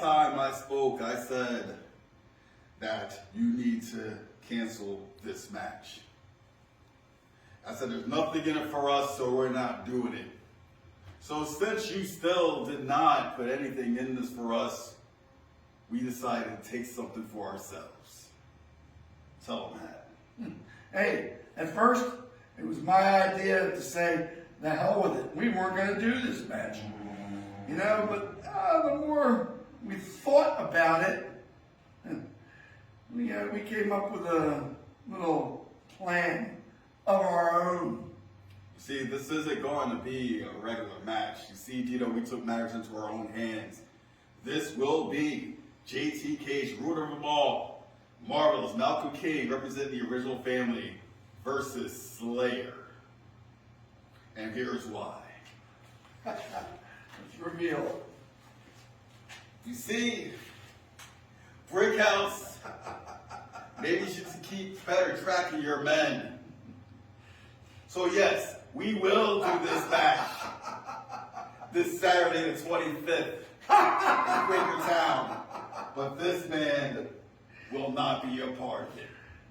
time I spoke, I said that you need to cancel this match. I said there's nothing in it for us, so we're not doing it. So since you still did not put anything in this for us, we decided to take something for ourselves. Tell them that. Hey, at first, it was my idea to say, the hell with it. We weren't going to do this match. You know, but the more we thought about it, we came up with a little plan of our own. See, this isn't going to be a regular match. You see, Tito, we took matters into our own hands. This will be JTK's root of them all. Marvel's Malcolm King, representing the original family, versus Slayer. And here's why. Let's reveal it. You see, Brickhouse, maybe you should keep better track of your men. So yes, we will do this match this Saturday the 25th in Quakertown. But this man will not be a part of it.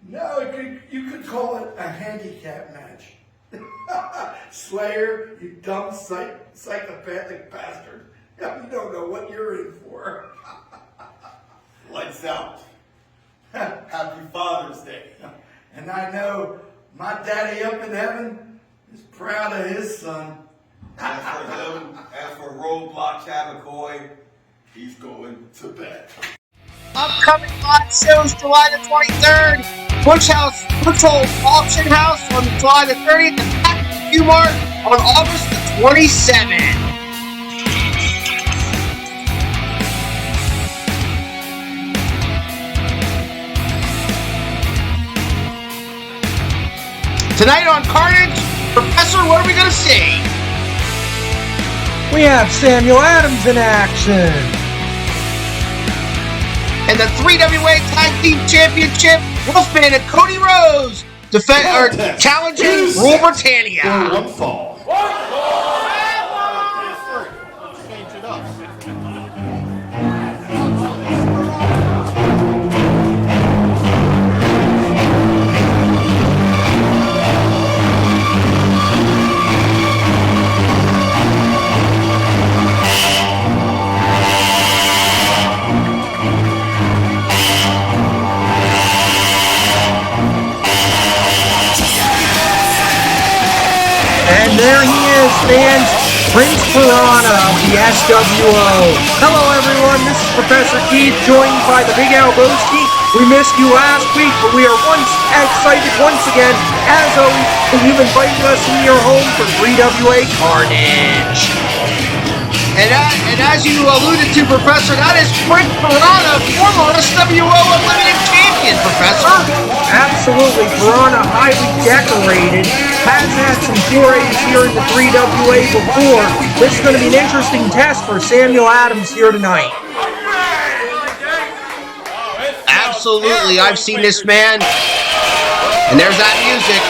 No, you could call it a handicap match. Slayer, you dumb psychopathic bastard. You don't know what you're in for. Lights out. Happy Father's Day. And I know my daddy up in heaven is proud of his son. As for him, as for Roadblock Chabacoy, he's going to bed. Upcoming live shows July the 23rd, Bushhold Auction House on July the 30th, and Pack Q-Mart on August the 27th. Tonight on Carnage, Professor, what are we going to see? We have Samuel Adams in action. And the WWWA Tag Team Championship, Wolfman and Cody Rose challenging Rule Britannia. And there he is, fans, Prince Piranha of the SWO. Hello everyone, this is Professor Keith, joined by the Big Alboski. We missed you last week, but we are excited once again, as always, that you've invited us in your home for 3WA Carnage. And as you alluded to, Professor, that is Prince Piranha, former SWO Unlimited Champion, Professor. Absolutely, Piranha, highly decorated, has had some forays here in the 3WA before. This is going to be an interesting test for Samuel Adams here tonight. Absolutely, I've seen this man, and there's that music.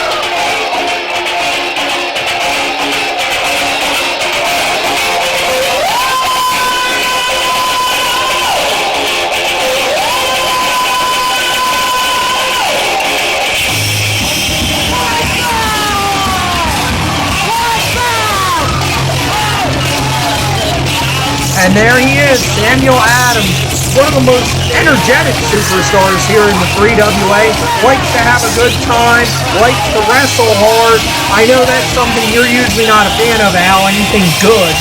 And there he is, Samuel Adams, one of the most energetic superstars here in the 3WA. Likes to have a good time, likes to wrestle hard. I know that's something you're usually not a fan of, Al, anything good.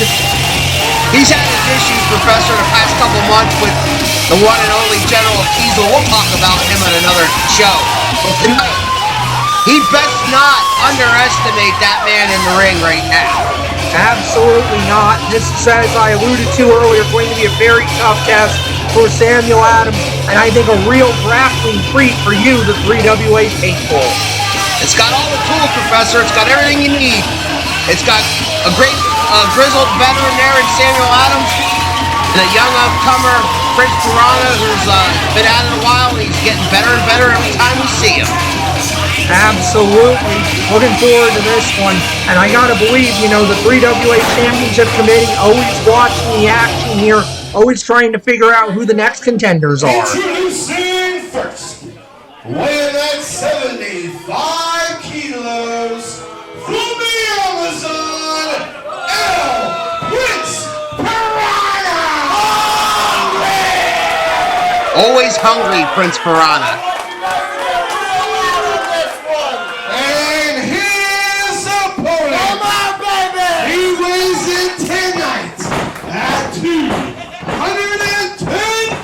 He's had his issues, Professor, the past couple months with the one and only General Kiesel. We'll talk about him in another show. But tonight, he best not underestimate that man in the ring right now. Absolutely not. This is, as I alluded to earlier, going to be a very tough test for Samuel Adams, and I think a real grappling treat for you, the 3WA faithful. It's got all the tools, Professor. It's got everything you need. It's got a great grizzled veteran there in Samuel Adams, and a young upcomer, Prince Piranha, who's been at it a while, and he's getting better and better every time we see him. Absolutely. Looking forward to this one. And I gotta believe, the 3WA Championship Committee always watching the action here, always trying to figure out who the next contenders are. Introducing first, weighing at 75 kilos, from the Amazon, Prince Piranha! Always hungry, Prince Piranha. And his opponent, he weighs in tonight at 210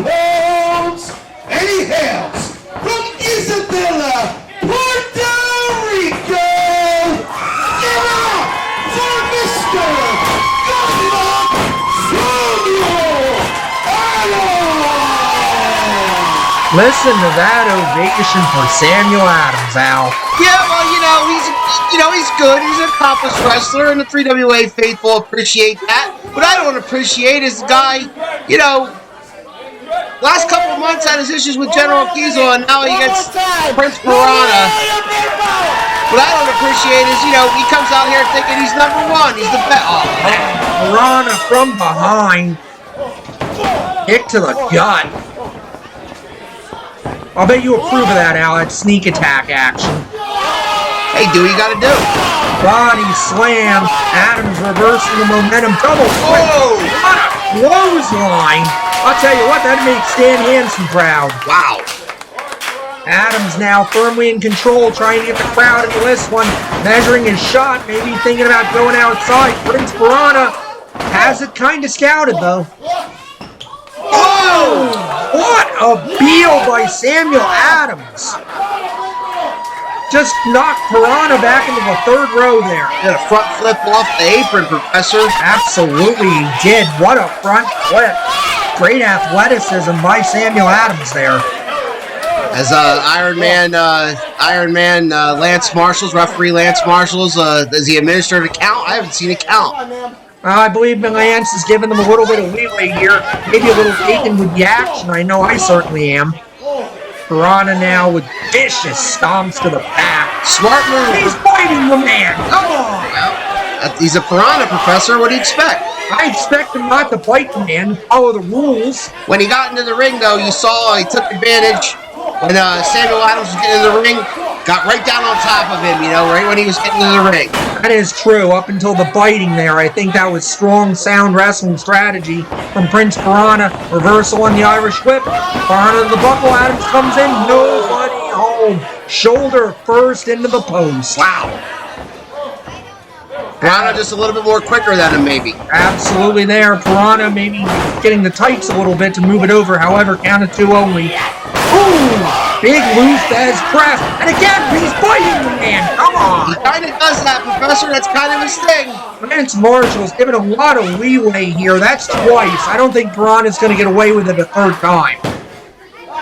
pounds, and he hails from Isabela, Puerto Rico. Give it up for Mr. Samual! Listen to that ovation for Samuel Adams, Al. Yeah, well, he's good. He's an accomplished wrestler, and the 3WA faithful appreciate that. What I don't appreciate is the guy, last couple of months had his issues with General Kiesel, and now he gets Prince Piranha. What I don't appreciate is, he comes out here thinking he's number one. He's the best. Oh, man. Piranha from behind. Kick to the gut. I'll bet you approve of that, Al. It's sneak attack action. Hey, do what you gotta do. Body slam. Adams reversing the momentum. Double quick. Whoa! What a clothesline. I'll tell you what, that makes Stan Hansen proud. Wow. Adams now firmly in control, trying to get the crowd into this one. Measuring his shot, maybe thinking about going outside. Prince Piranha has it kind of scouted, though. Oh! What a beel by Samuel Adams. Just knocked Piranha back into the third row there. Did a front flip off the apron, Professor. Absolutely he did. What a front flip. Great athleticism by Samuel Adams there. As Iron Man Lance Marshall's, referee Lance Marshall's, does he administer a count? I haven't seen a count. I believe Lance is giving them a little bit of leeway here. Maybe a little taken with the action. I know I certainly am. Piranha now with vicious stomps to the back. Smart move. He's fighting the man. Come on. Well, he's a Piranha, Professor. What do you expect? I expect him not to fight the man, follow the rules. When he got into the ring, though, you saw he took advantage. When Samuel Adams was getting in the ring, got right down on top of him, right when he was getting into the ring. That is true, up until the biting there. I think that was strong, sound wrestling strategy from Prince Piranha. Reversal on the Irish whip. Piranha to the buckle. Adams comes in. Nobody home. Shoulder first into the post. Wow. Piranha just a little bit more quicker than him, maybe. Absolutely there. Piranha maybe getting the tights a little bit to move it over. However, count of two only. Ooh! Big Lou Thez press. And again, he's fighting the man. Come on. He kind of does that, Professor. That's kind of his thing. Lance Marshall's given a lot of leeway here. That's twice. I don't think Piranha's going to get away with it a third time.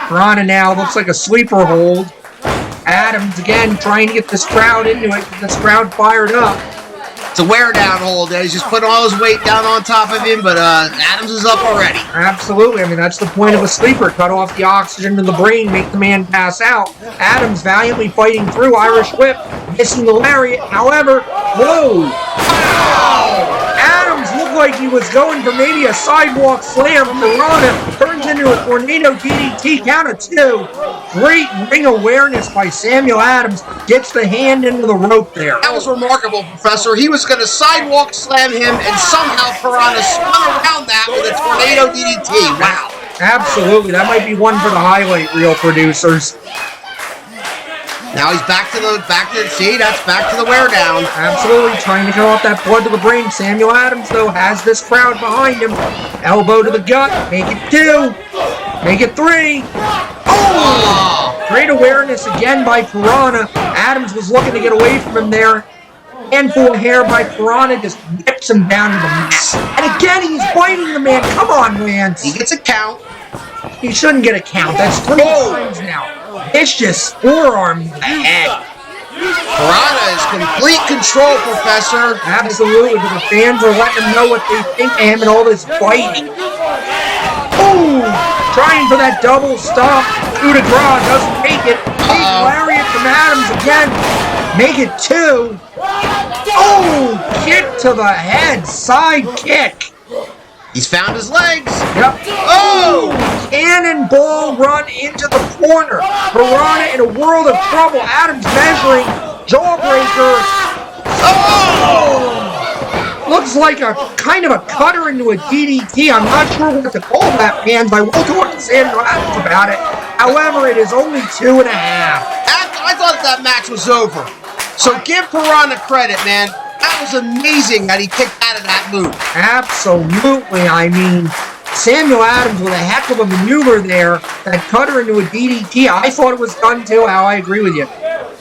Piranha now looks like a sleeper hold. Adams again trying to get this crowd into it. Get this crowd fired up. It's a wear-down hold. He's just putting all his weight down on top of him, but Adams is up already. Absolutely. I mean, that's the point of a sleeper. Cut off the oxygen to the brain, make the man pass out. Adams valiantly fighting through. Irish whip, missing the lariat. However, whoa! Wow! Adams looked like he was going for maybe a sidewalk slam. Piranha turns into a tornado DDT. Count of two. Great ring awareness by Samuel Adams. Gets the hand into the rope there. That was remarkable, Professor. He was going to sidewalk slam him, and somehow Piranha spun around that with a tornado DDT. Wow. Absolutely. That might be one for the highlight reel producers. Now he's back to the wear down. Absolutely, trying to cut off that blood to the brain. Samuel Adams, though, has this crowd behind him. Elbow to the gut. Make it two. Make it three. Oh! Great awareness again by Piranha. Adams was looking to get away from him there. Handful of hair by Piranha just whips him down to the mat. And again, he's biting the man. Come on, Lance. He gets a count. He shouldn't get a count. That's 3 times now. Vicious forearm to the head. Piranha is complete control, Professor. Absolutely, but the fans are letting him know what they think of him and all this biting. Ooh! trying for that double stop. Coup de grace doesn't make it. Big lariat from Adams again. Make it 2. Oh, kick to the head. Side kick. He's found his legs. Yep. Oh! Cannonball run into the corner. Piranha in a world of trouble. Adams measuring. Jawbreaker. Oh! Looks like a kind of a cutter into a DDT. I'm not sure what to call that, fans. I will talk to Samuel Adams about it. However, it is only 2.5. I thought that match was over. So give Piranha credit, man. That was amazing that he kicked out of that move. Absolutely. I mean, Samuel Adams with a heck of a maneuver there that cut her into a DDT. I thought it was done too, Al. I agree with you.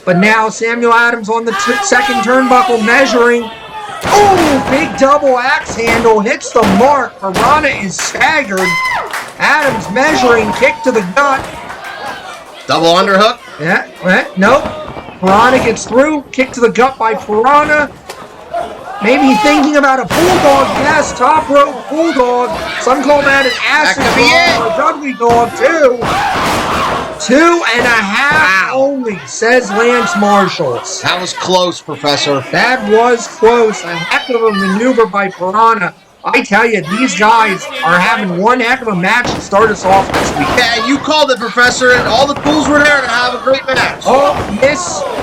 But now Samuel Adams on the second turnbuckle measuring. Oh, big double axe handle hits the mark. Piranha is staggered. Adams measuring, kick to the gut. Double underhook. Yeah, nope. Piranha gets through, kick to the gut by Piranha. Maybe thinking about a bulldog. Yes, top rope bulldog. Some call that an acid That could be dog or a Dudley dog too. 2.5 only, says Lance Marshalls. That was close, Professor. That was close. A heck of a maneuver by Piranha. I tell you, these guys are having one heck of a match to start us off this week. Yeah, you called it, Professor, and all the tools were there to have a great match. Oh,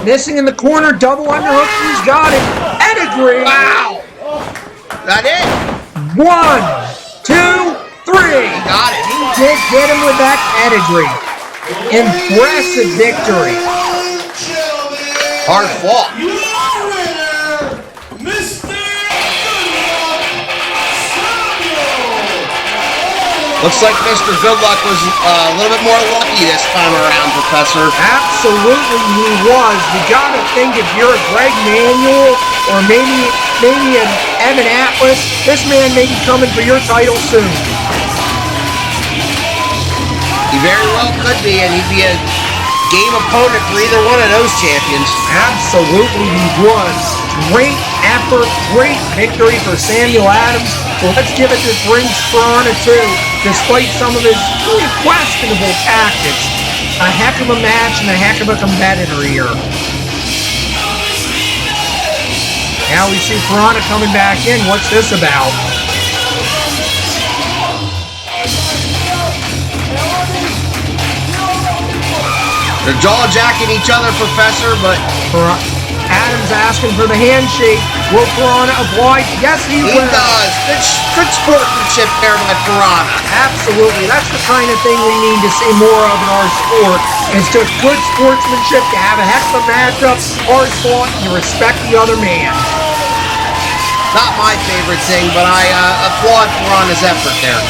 missing in the corner, double underhook, he's got it. Pedigree. Wow. That it? 1, 2, 3. Got it. He did get him with that pedigree. Impressive victory. Hard fought. Looks like Mr. Goodluck was a little bit more lucky this time around, Professor. Absolutely he was. You gotta think if you're a Greg Manuel or maybe an Evan Atlas, this man may be coming for your title soon. He very well could be, and he'd be a game opponent for either one of those champions. Absolutely he was. Great effort, great victory for Samuel Adams. Well, let's give it to Rings Piranha too. Despite some of his really questionable tactics, a heck of a match and a heck of a competitor here. Now we see Piranha coming back in. What's this about? They're jaw-jacking each other, Professor, but Adams asking for the handshake. Will Piranha oblige? Yes, he will. he does. Good sportsmanship there by Piranha. Absolutely. That's the kind of thing we need to see more of in our sport. It's just good sportsmanship. You have a heck of a matchup, hard fought, and you respect the other man. Not my favorite thing, but I applaud Piranha's effort there.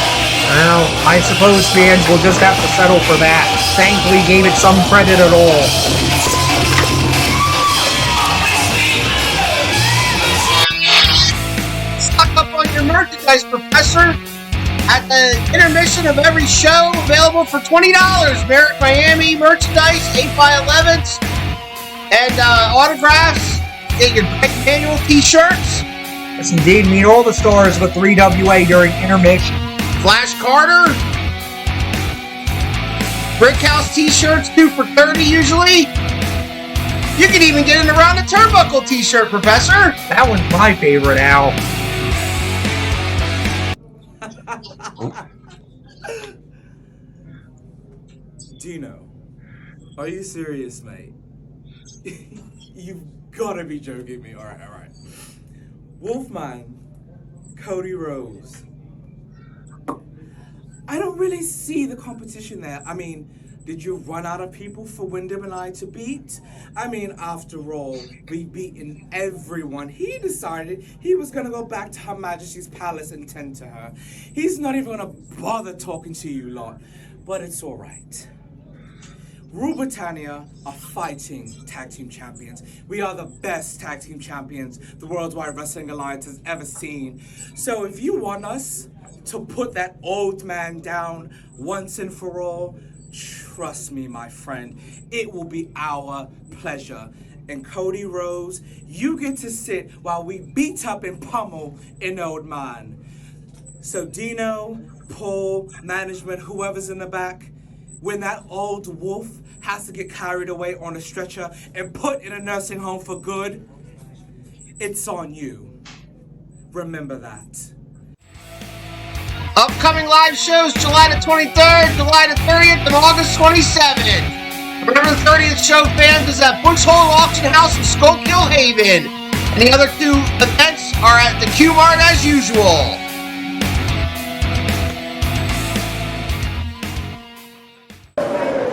Well, I suppose fans will just have to settle for that. Thankfully, gave it some credit at all. Stock up on your merchandise, Professor. At the intermission of every show, available for $20. Merritt Miami merchandise, 8x11s, and autographs. Get your Greg Manuel t-shirts. Yes, indeed. Meet all the stars of the 3WA during intermission. Flash Carter. Brickhouse t-shirts, 2 for $30 usually. You can even get an Around the Turnbuckle t-shirt, Professor. That one's my favorite, Al. Dino, are you serious, mate? You've gotta be joking me. Alright. Wolfman, Cody Rose. I don't really see the competition there. I mean, did you run out of people for Wyndham and I to beat? I mean, after all, we've beaten everyone. He decided he was going to go back to Her Majesty's Palace and tend to her. He's not even going to bother talking to you lot. But it's all right. Britannia are fighting tag team champions. We are the best tag team champions the Worldwide Wrestling Alliance has ever seen. So if you want us to put that old man down once and for all, trust me, my friend, it will be our pleasure. And Cody Rose, you get to sit while we beat up and pummel an old man. So Dino, Paul, management, whoever's in the back, when that old wolf has to get carried away on a stretcher and put in a nursing home for good, it's on you. Remember that. Upcoming live shows July the 23rd, July the 30th, and August 27th. Remember the 30th show, fans, is at Brooks Hall Auction House in Schuylkill Haven. And the other two events are at the Q-Mart as usual.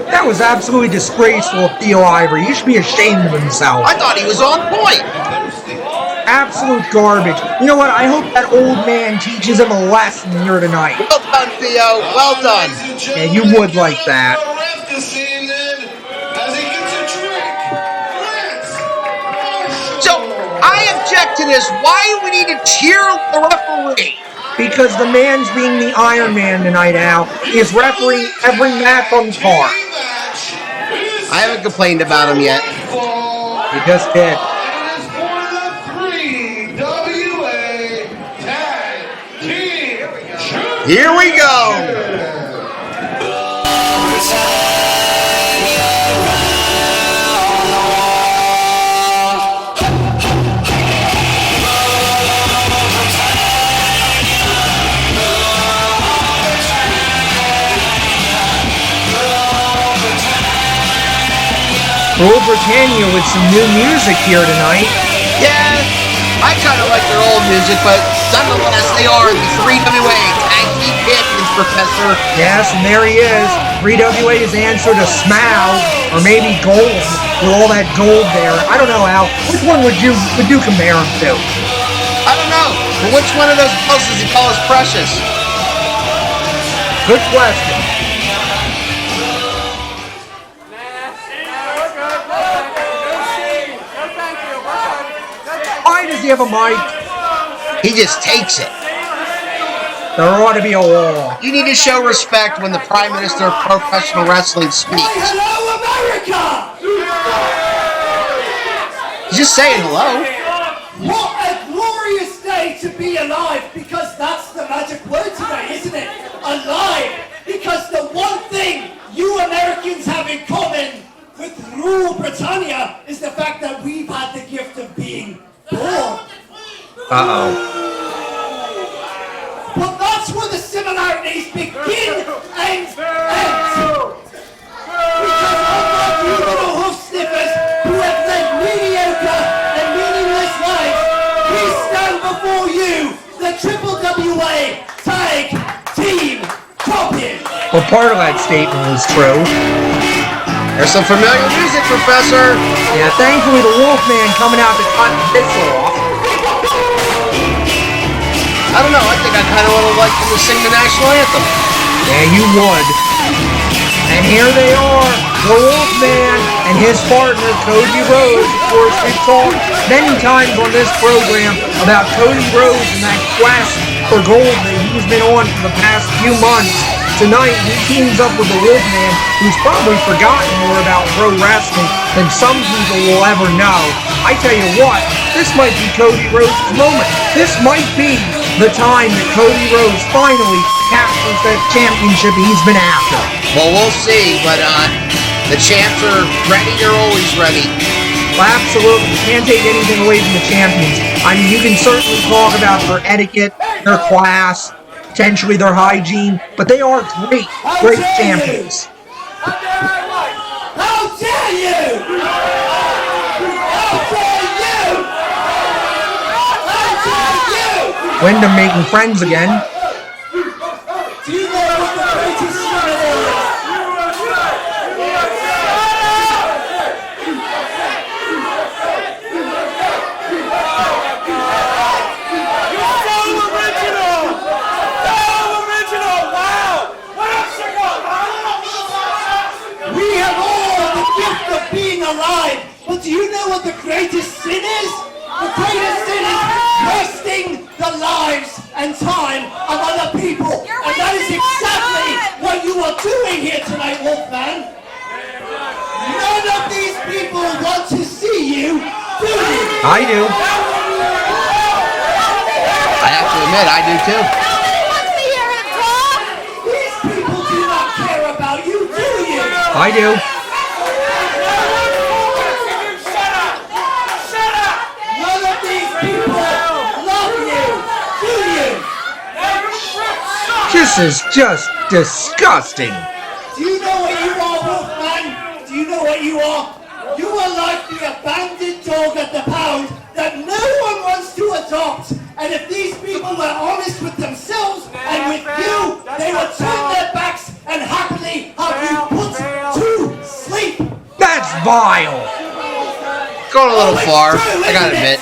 That was absolutely disgraceful of Theo Ivory. He should be ashamed of himself. I thought he was on point. Absolute garbage. You know what? I hope that old man teaches him a lesson here tonight. Well done, Theo. Well done. Yeah, you would like that. So, I object to this. Why do we need to cheer the referee? Because the man's being the Iron Man tonight, Al. He is refereeing every match on the card. I haven't complained about him yet. You just did. Here we go. Britannia with some new music here tonight. Yeah, I kind of like their old music, but nonetheless, they are the 3WA Tag Team Champions, Professor. Yes, and there he is. 3WA's answer to Samual, or maybe Gold, with all that gold there. I don't know, Al. Which one would you compare him to? I don't know. But which one of those bells does he call us precious? Good question. Why does he have a mic? He just takes it. There ought to be a wall. You need to show respect when the Prime Minister of Professional Wrestling speaks. Hello, America! He's just saying hello. What a glorious day to be alive, because that's the magic word today, isn't it? Alive! Because the one thing you Americans have in common with Rule Britannia is the fact that we've had the gift of being born. Uh-oh. But that's where the similarities begin and end. Because unlike you little hoof sniffers who have led mediocre and meaningless lives, we stand before you, the WWWA Tag Team Champions. Well, part of that statement was true. There's some familiar music, Professor. Yeah, thankfully the Wolfman coming out to cut this off. I don't know. I think I kind of would have liked him to sing the national anthem. Yeah, you would. And here they are, the Wolfman and his partner, Cody Rhodes. Of course, we've talked many times on this program about Cody Rhodes and that quest for gold that he's been on for the past few months. Tonight, he teams up with the Wolfman, who's probably forgotten more about pro wrestling than some people will ever know. I tell you what, this might be Cody Rhodes' moment. This might be the time that Cody Rhodes finally captures that championship he's been after. Well, we'll see, but the champs are ready. They're always ready. Well, absolutely. You can't take anything away from the champions. I mean, you can certainly talk about their etiquette, their class, potentially their hygiene, but they are great champions. How dare you! How dare you! How dare you! Wyndham making friends again. Do you know what the greatest sign is? We have all the gift of being alive, but do you know what the greatest sin is? The greatest sin is wasting the lives and time of other people. And that is exactly what you are doing here tonight, Wolfman. None of these people want to see you, do you? I do. I have to admit, I do too. I do. None of these people love you, do you? This is just disgusting. Do you know what you are, Wolfman? Do you know what you are? You are like the abandoned dog at the pound that no one wants to adopt. And if these people were honest with themselves and with you, they would turn their backs and happily have you put to sleep. That's vile. Going a little far, I gotta admit.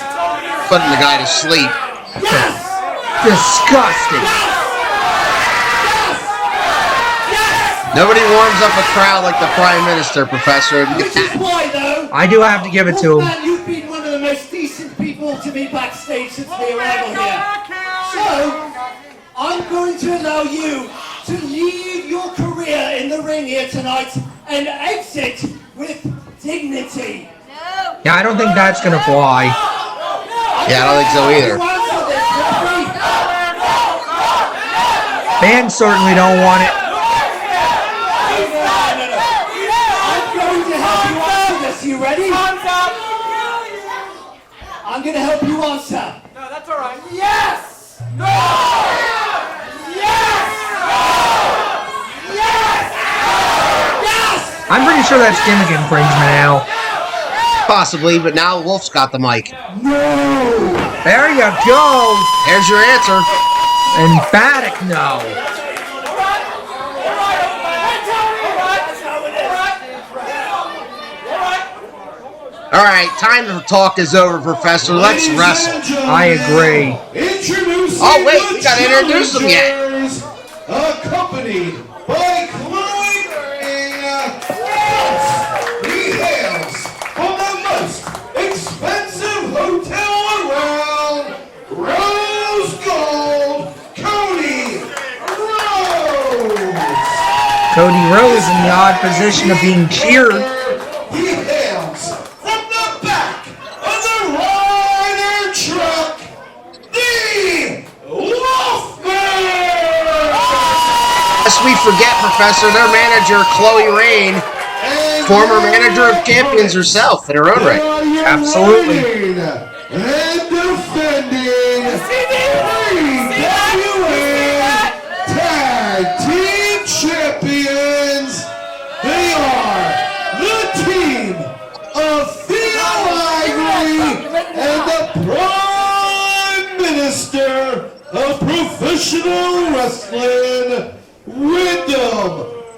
Putting the guy to sleep. Yes! Disgusting. Nobody warms up a crowd like the Prime Minister, Professor. Which is why, though, I do have to give it to him. Wolfman, you've been one of the most decent people to be backstage since the arrival here. So, I'm going to allow you to leave your career in the ring here tonight and exit with dignity. Yeah, I don't think that's gonna fly. Yeah, I don't think so either. Fans certainly don't want it. You ready? I'm gonna help you answer. No, that's all right. Yes! No! Yes! Yes! Yes! I'm pretty sure that's gimmick infringement now. Possibly, but now Wolf's got the mic. There you go. There's your answer. Emphatic no. Alright, time to talk is over, Professor. Let's wrestle. I agree. Oh, wait, we gotta introduce them yet. Accompanied by Chloe he hails from the most expensive hotel around, Rose Gold, Cody Rose. Cody Rose in the odd position of being cheered. He hails from the back of the rider truck, the Wolfman. Lest we forget, Professor, their manager, Chloe Rain, former manager of champions herself in her own right. Absolutely. And defending WWA Tag Team Champions, they are the team of Theo, Ivory, and the Prime Minister of Professional Wrestling, Wyndham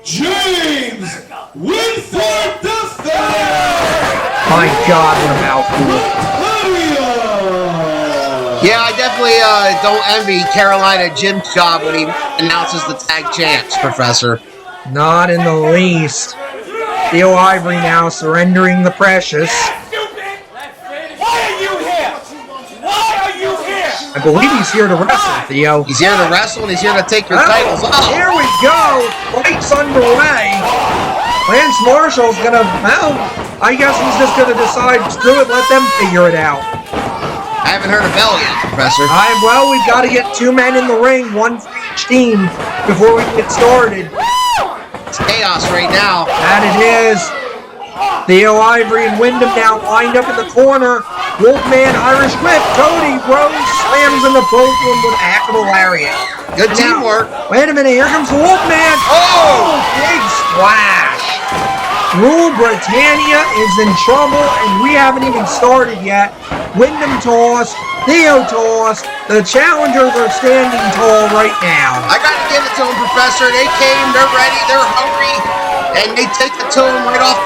James Winthorpe the Third. My God, what a mouthful. Yeah, I definitely don't envy Carolina Jim's job when he announces the tag champs, Professor. Not in the least. Theo Ivory now surrendering the precious. I believe he's here to wrestle, Theo. He's here to wrestle and he's here to take your titles off. Here we go. Fight's underway. Lance Marshall's gonna, well, I guess he's just gonna decide, screw it, let them figure it out. I haven't heard a bell yet, Professor. Well, we've got to get 2 men in the ring, 1 for each team, before we can get started. It's chaos right now. That it is. Theo Ivory and Wyndham now lined up in the corner. Wolfman, Irish whip. Cody Rose slams into both of them with a heck of a lariat. Good teamwork. Wait a minute, here comes the Wolfman. Oh, big splash. Rule Britannia is in trouble, and we haven't even started yet. Wyndham toss, Theo toss. The challengers are standing tall right now. I gotta give it to them, Professor. They came, they're ready, they're hungry, and they take it to them right off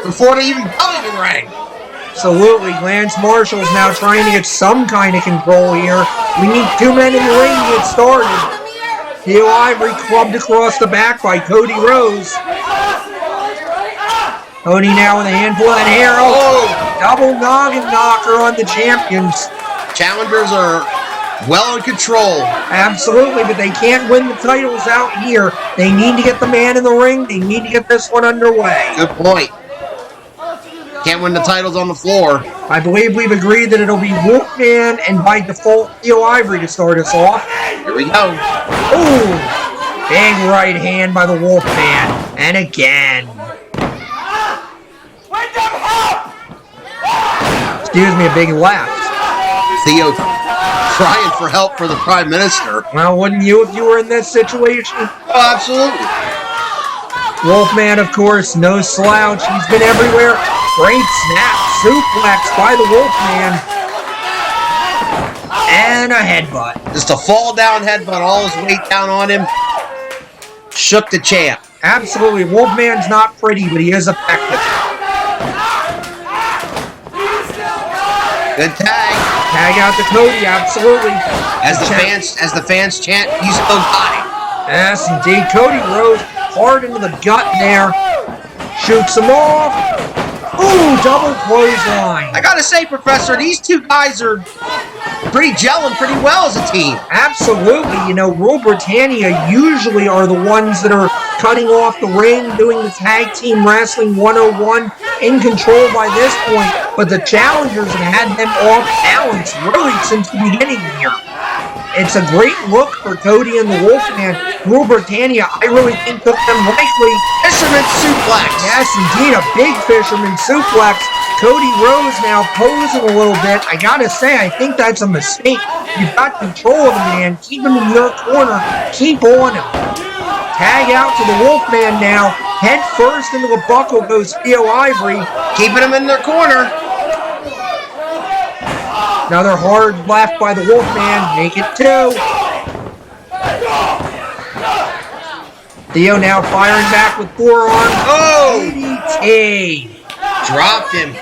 before they even come in the ring. Absolutely. Lance Marshall's now trying to get some kind of control here. We need 2 men in the ring to get started. Theo Ivory clubbed across the back by Cody Rose. Cody now with a handful of that hair. Oh, double noggin knocker on the champions. Challengers are well in control. Absolutely, but they can't win the titles out here. They need to get the man in the ring. They need to get this one underway. Good point. Can't win the titles on the floor. I believe we've agreed that it'll be Wolfman and by default Theo Ivory to start us off. Here we go. Ooh, big right hand by the Wolfman. And again. Excuse me, a big laugh. Theo crying for help for the Prime Minister. Well, wouldn't you if you were in this situation? Oh, absolutely. Wolfman, of course, no slouch. He's been everywhere. Great snap, suplex by the Wolfman. And a headbutt. Just a fall down headbutt, all his weight down on him. Shook the champ. Absolutely. Wolfman's not pretty, but he is effective. Good tag. Tag out to Cody, absolutely. As the fans chant, you still got it. Yes, indeed. Cody Rhodes hard into the gut there. Shoots him off. Ooh, double clothesline. I gotta say, Professor, these two guys are pretty gelling pretty well as a team. Absolutely. You know, Rule Britannia usually are the ones that are cutting off the ring, doing the tag team wrestling 101, in control by this point. But the challengers have had them off balance really since the beginning here. It's a great look for Cody and the Wolfman. Rule Britannia, I really think, took them likely. Fisherman suplex. Yes, indeed, a big fisherman suplex. Cody Rhodes now posing a little bit. I gotta say, I think that's a mistake. You've got control of the man. Keep him in your corner. Keep on him. Tag out to the Wolfman now. Head first into the buckle goes Theo Ivory. Keeping him in their corner. Another hard left by the Wolfman. Make it 2. Theo now firing back with forearm. Oh! DDT. Dropped him.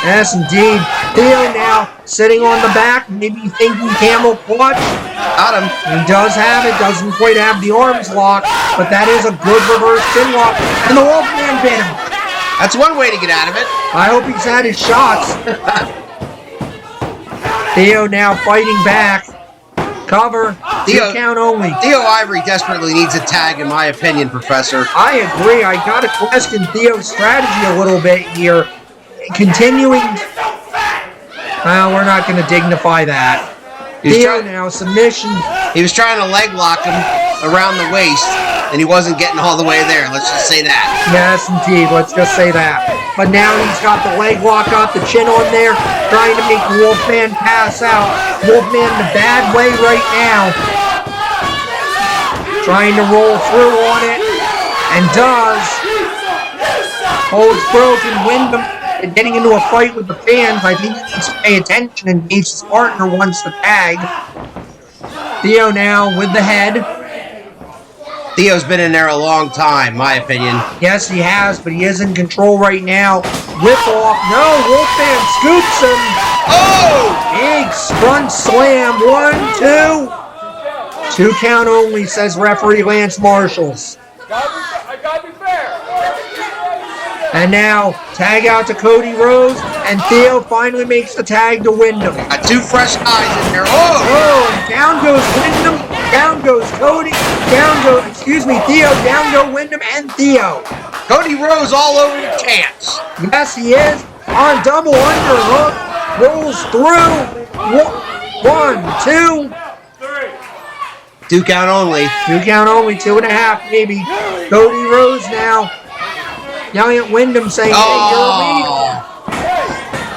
Yes, indeed. Theo now sitting on the back, maybe thinking camel clutch. Got him. He does have it, doesn't quite have the arms locked, but that is a good reverse chin lock. And the Wolfman bit him. That's one way to get out of it. I hope he's had his shots. Theo now fighting back. Cover. Theo, 2 count only. Theo Ivory desperately needs a tag, in my opinion, Professor. I agree. I got to question Theo's strategy a little bit here. Continuing. Well, we're not going to dignify that. Theo now, submission. He was trying to leg lock him around the waist, and he wasn't getting all the way there. Let's just say that. Yes, indeed. Let's just say that. But now he's got the leg lock, got the chin on there, trying to make Wolfman pass out. Wolfman the bad way right now. Trying to roll through on it, and does. Holds broken. Wyndham getting into a fight with the fans. I think he needs to pay attention in case his partner wants to tag. Theo now with the head. Theo's been in there a long time, my opinion. Yes, he has, but he is in control right now. Whip off. No, Wolfman scoops him. Oh! Big front slam. 1, 2. 2 count only, says referee Lance Marshalls. I gotta be fair. And now, tag out to Cody Rhodes, and Theo finally makes the tag to Wyndham. Got 2 fresh guys in there. Oh, and down goes Wyndham, down goes Cody, Theo, down go Wyndham and Theo. Cody Rhodes all over the champs. Yes, he is. On double underhook, rolls through. 1, 2. 2 count only. 2 count only, 2.5 maybe. Cody Rhodes now. Yelling at Wyndham saying, hey, you're illegal.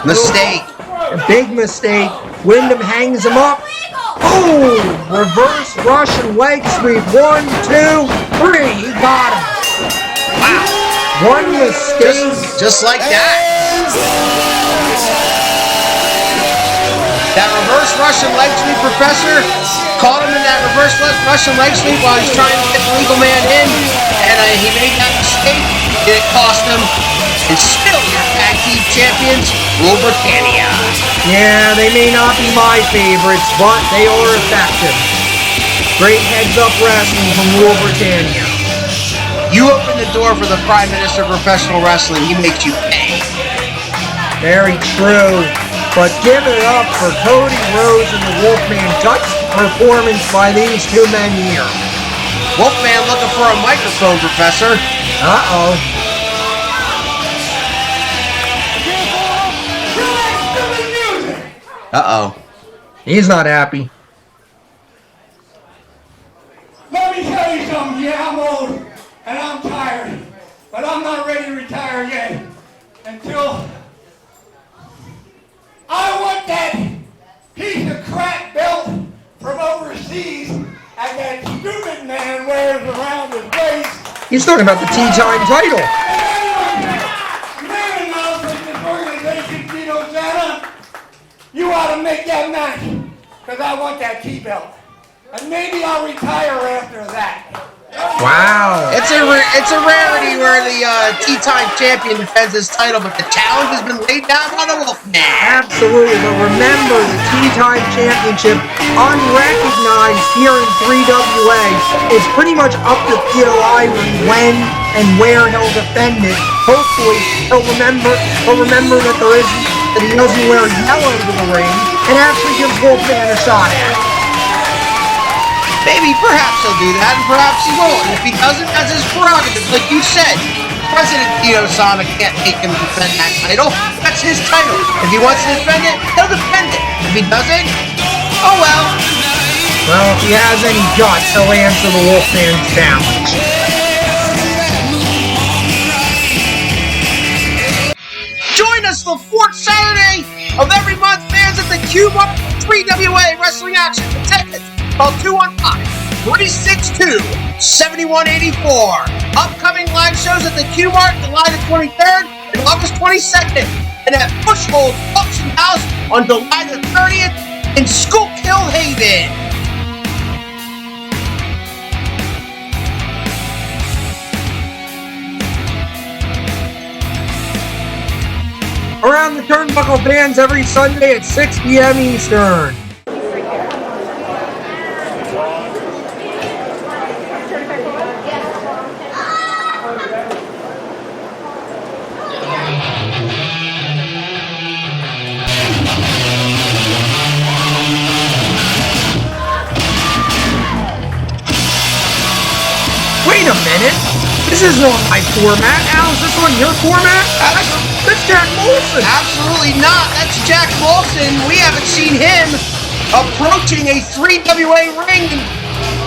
Mistake. A big mistake. Wyndham hangs him up. Oh, reverse Russian leg sweep. 1, 2, 3. He got him. Wow. One mistake. Just like that. That reverse Russian leg sweep, Professor, caught him in that reverse Russian leg sweep while he's trying to get the legal man in, and he made that mistake. It cost him. And still your tag team champions, Rule Britannia. Yeah, they may not be my favorites, but they are effective. Great heads-up wrestling from Rule Britannia. You open the door for the Prime Minister of Professional Wrestling. He makes you pay. Very true. But give it up for Cody Rhodes and the Wolfman. Guts performance by these 2 men here. Wolfman looking for a microphone, Professor. Uh-oh. Uh-oh. He's not happy. Let me tell you something, yeah, I'm old and I'm tired, but I'm not ready to retire yet until He's talking about the T-Time title. You ought to make that match, because I want that T-belt. And maybe I'll retire after that. Wow. It's a rarity where the T-Time champion defends his title, but the challenge has been laid down by the Wolfman. Absolutely, but remember the T-Time championship, unrecognized here in 3WA, is pretty much up to Theo Ivory when and where he'll defend it. Hopefully, he'll remember that he doesn't wear yellow to the ring and actually gives Wolfman a shot at it. Maybe, perhaps he'll do that, and perhaps he won't. And if he doesn't, that's his prerogative. Like you said, President Theo Sonic can't make him defend that title. That's his title. If he wants to defend it, he'll defend it. If he doesn't, oh well. Well, if he has any guts, he'll answer the Wolfman's challenge. Join us the fourth Saturday of every month, fans, at the Q1 3WA Wrestling Action. For tickets, call 215-362-7184. Upcoming live shows at the Q-Mart July the 23rd and August 22nd, and at Bushhold's Auction House on July the 30th in Schuylkill Haven. Around the Turnbuckle, fans, every Sunday at 6 p.m. Eastern. Wait a minute. This isn't on my format. Al, is this on your format? That's Jack Molson. Absolutely not. That's Jack Molson. We haven't seen him approaching a 3WA ring in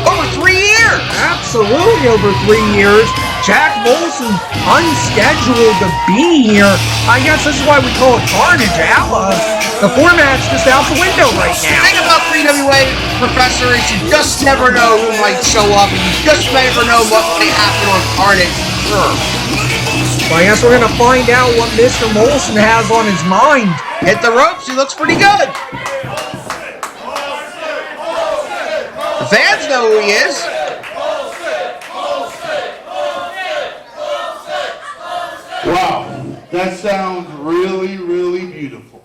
over 3 years. Absolutely over 3 years. Jack Molson unscheduled to be here. I guess this is why we call it Carnage, Al. The format's just out the window right now. The thing about 3WA, Professor, is you just never know who might show up, and you just never know what might happen on Carnage. Sure. Well, I guess we're going to find out what Mr. Molson has on his mind. Hit the ropes, he looks pretty good. The fans know who he is. Wow, that sounds really, really beautiful.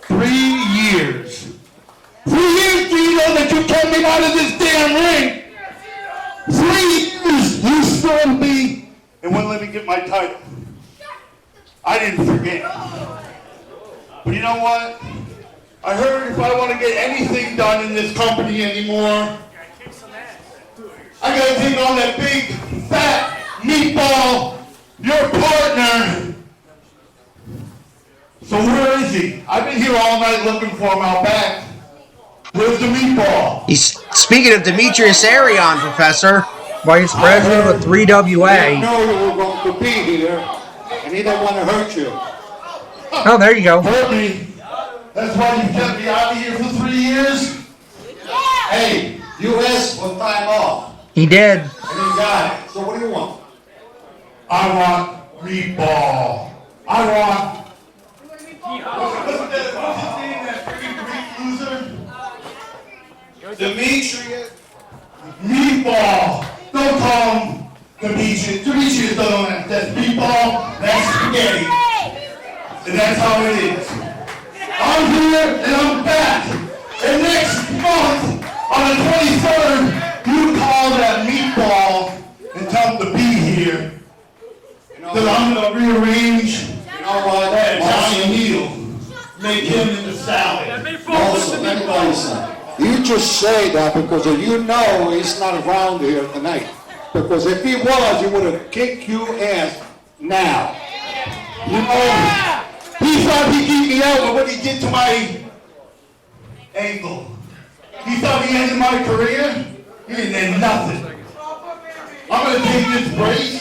3 years. 3 years, do you know that you kept me out of this damn ring? 3 years you sold me and wouldn't let me get my title. I didn't forget. But you know what? I heard if I want to get anything done in this company anymore, I gotta take on that big, fat meatball, your partner. So where is he? I've been here all night looking for him out back. Where's the meatball? He's speaking of Demetrius Arion, Professor. Vice President of 3WA. I know you were going to be here, and he don't want to hurt you. Oh, there you go. Hurt me. That's why you kept me out of here for 3 years? Yeah. Hey, you asked for time off. He did. And you got it. So what do you want? I want meatball. I want... What's his name, that freaking Greek loser? Demetrius. Meatball. Don't call him Demetrius. Demetrius don't know that. That's meatball. That's spaghetti. And that's how it is. I'm here and I'm back. And next month, on the 23rd, you call that meatball and tell him to be here. Because I'm going to rearrange that Italian needle. Make him into salad. Also, let me tell you something. You just say that because you know he's not around here tonight. Because if he was, he would have kicked you ass now. You know, he thought he beat me out with what he did to my ankle. He thought he ended my career. He didn't end nothing. I'm going to take this brace.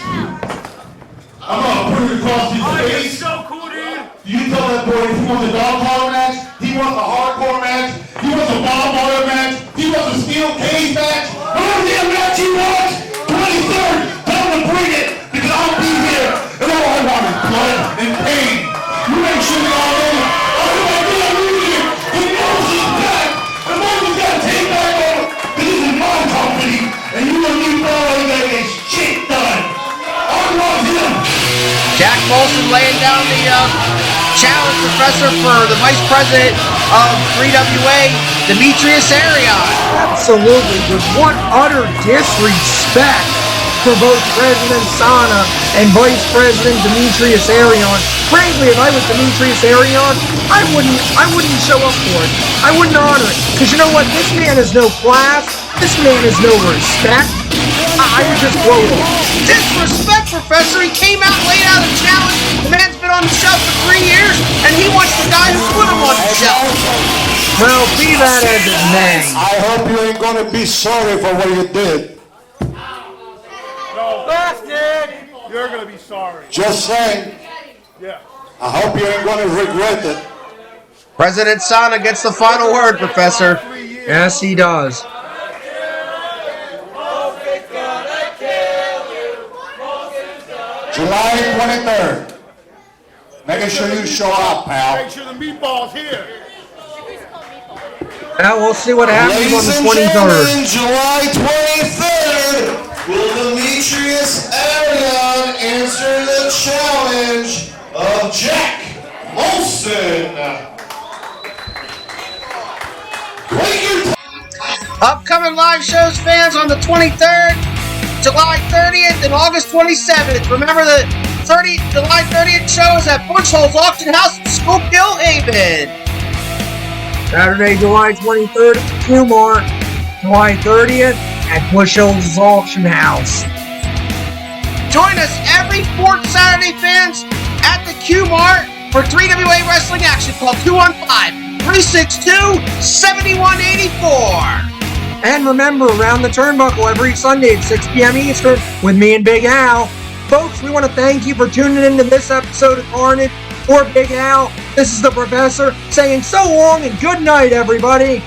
I'm going to put it across his face. So cool, dude. You tell that boy if he wants a dog collar match, he wants a hardcore match, he wants a barbed wire match, he wants a steel cage match, whatever damn match he wants, 23rd, tell him to bring blood, and pain. You make sure that all over. The Moses back. The Moses got to take back over. This is my company, and you and me boys got to get shit done. I want him. Jack Molson laying down the challenge, Professor, for the Vice President of 3WA, Demetrius Arion. Absolutely, with what utter disrespect for both President Sana and Vice President Demetrius Arion. Frankly, if I was Demetrius Arion, I wouldn't show up for it. I wouldn't honor it. Because you know what? This man has no class. This man has no respect. I would just blow it off. Disrespect, Professor. He came out, laid out a challenge. The man's been on the shelf for 3 years, and he wants the guy who put him on the shelf. Well, be that as it may. I hope you ain't gonna be sorry for what you did. No. Bastard! You're gonna be sorry. Just saying. Yeah. I hope you ain't gonna regret it. President Sana gets the final word, Professor. Yes, he does. July 23rd. Make sure you show up, pal. Make sure the meatball's here. Now we'll see what happens on the 23rd. July 23rd, will Demetrius Arion answer the challenge of Jack Molson? Upcoming live shows, fans, on the 23rd, July 30th, and August 27th. Remember the July 30th show is at Bushholes Auction House in Schuylkill Haven. Saturday, July 23rd at Q-Mart. July 30th at Bushholes Auction House. Join us every fourth Saturday, fans, at the Q-Mart for 3WA Wrestling Action. Call 215-362-7184. And remember, around the turnbuckle every Sunday at 6 p.m. Eastern with me and Big Al. Folks, we want to thank you for tuning into this episode of Carnage. For Big Al, this is the Professor saying so long and good night, everybody.